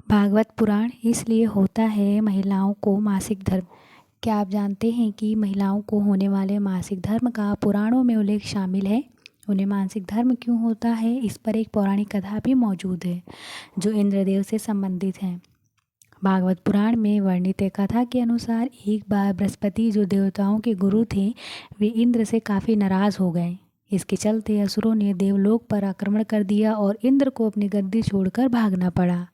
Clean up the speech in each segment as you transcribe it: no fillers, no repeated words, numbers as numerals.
भागवत पुराण इसलिए होता है महिलाओं को मासिक धर्म। क्या आप जानते हैं कि महिलाओं को होने वाले मासिक धर्म का पुराणों में उल्लेख शामिल है। उन्हें मासिक धर्म क्यों होता है, इस पर एक पौराणिक कथा भी मौजूद है जो इंद्रदेव से संबंधित है। भागवत पुराण में वर्णित एक कथा के अनुसार एक बार बृहस्पति जो देवताओं के गुरु थे, वे इंद्र से काफ़ी नाराज़ हो गए। इसके चलते असुरों ने देवलोक पर आक्रमण कर दिया और इंद्र को अपनी गद्दी छोड़कर भागना पड़ा।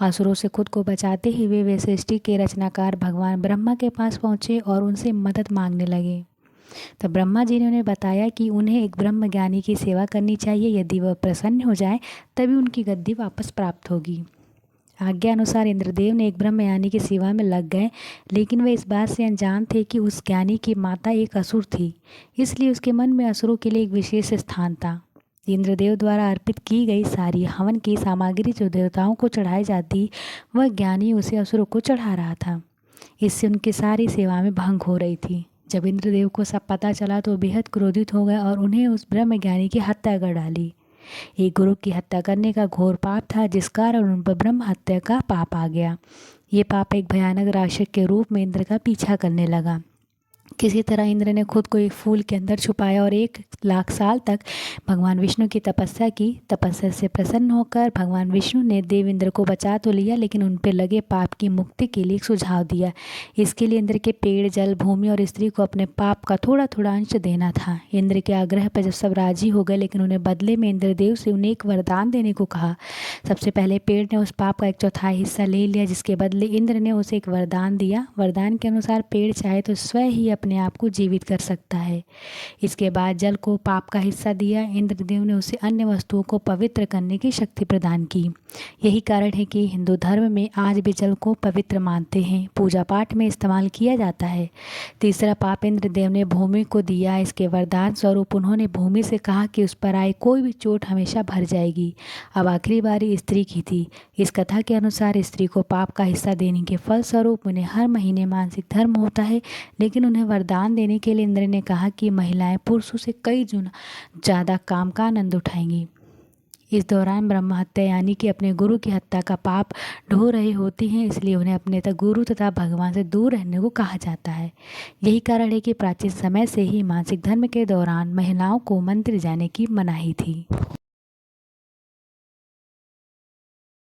असुरों से खुद को बचाते हुए वे सृष्टि के रचनाकार भगवान ब्रह्मा के पास पहुँचे और उनसे मदद मांगने लगे। तब ब्रह्मा जी ने उन्हें बताया कि उन्हें एक ब्रह्म ज्ञानी की सेवा करनी चाहिए। यदि वह प्रसन्न हो जाए तभी उनकी गद्दी वापस प्राप्त होगी। आज्ञा अनुसार इंद्रदेव ने एक ब्रह्मज्ञानी की सेवा में लग गए, लेकिन वे इस बात से अनजान थे कि उस ज्ञानी की माता एक असुर थी। इसलिए उसके मन में असुरों के लिए एक विशेष स्थान था। इंद्रदेव द्वारा अर्पित की गई सारी हवन की सामग्री जो देवताओं को चढ़ाई जाती, वह ज्ञानी उसे असुरों को चढ़ा रहा था। इससे उनकी सारी सेवा में भंग हो रही थी। जब इंद्रदेव को सब पता चला तो बेहद क्रोधित हो गए और उन्हें उस ब्रह्मज्ञानी की हत्या कर डाली। एक गुरु की हत्या करने का घोर पाप था, जिस कारण उन पर ब्रह्म हत्या का पाप आ गया। ये पाप एक भयानक राक्षस के रूप में इंद्र का पीछा करने लगा। किसी तरह इंद्र ने खुद को एक फूल के अंदर छुपाया और 1,00,000 साल तक भगवान विष्णु की तपस्या की। तपस्या से प्रसन्न होकर भगवान विष्णु ने देव इंद्र को बचा तो लिया, लेकिन उन पर लगे पाप की मुक्ति के लिए एक सुझाव दिया। इसके लिए इंद्र के पेड़, जल, भूमि और स्त्री को अपने पाप का थोड़ा थोड़ा अंश देना था। इंद्र के आग्रह पर जब सब राजी हो गए, लेकिन उन्हें बदले में इंद्रदेव से उन्हें एक वरदान देने को कहा। सबसे पहले पेड़ ने उस पाप का 1/4 हिस्सा ले लिया, जिसके बदले इंद्र ने उसे एक वरदान दिया। वरदान के अनुसार पेड़ चाहे तो स्वयं ही अपने आप को जीवित कर सकता है। इसके बाद जल को पाप का हिस्सा दिया। इंद्रदेव ने उसे अन्य वस्तुओं को पवित्र करने की शक्ति प्रदान की। यही कारण है कि हिंदू धर्म में आज भी जल को पवित्र मानते हैं, पूजा पाठ में इस्तेमाल किया जाता है। तीसरा पाप इंद्रदेव ने भूमि को दिया। इसके वरदान स्वरूप उन्होंने भूमि से कहा कि उस पर आए कोई भी चोट हमेशा भर जाएगी। अब आखिरी बारी स्त्री की थी। इस कथा के अनुसार स्त्री को पाप का हिस्सा देने के फलस्वरूप उन्हें हर महीने मासिक धर्म होता है, लेकिन उन्हें वरदान देने के लिए इंद्र ने कहा कि महिलाएं पुरुषों से कई गुना ज़्यादा काम का आनंद उठाएंगी। इस दौरान ब्रह्म हत्या यानी कि अपने गुरु की हत्या का पाप ढो रहे होती हैं, इसलिए उन्हें अपने गुरु तथा भगवान से दूर रहने को कहा जाता है। यही कारण है कि प्राचीन समय से ही मासिक धर्म के दौरान महिलाओं को मंदिर जाने की मनाही थी।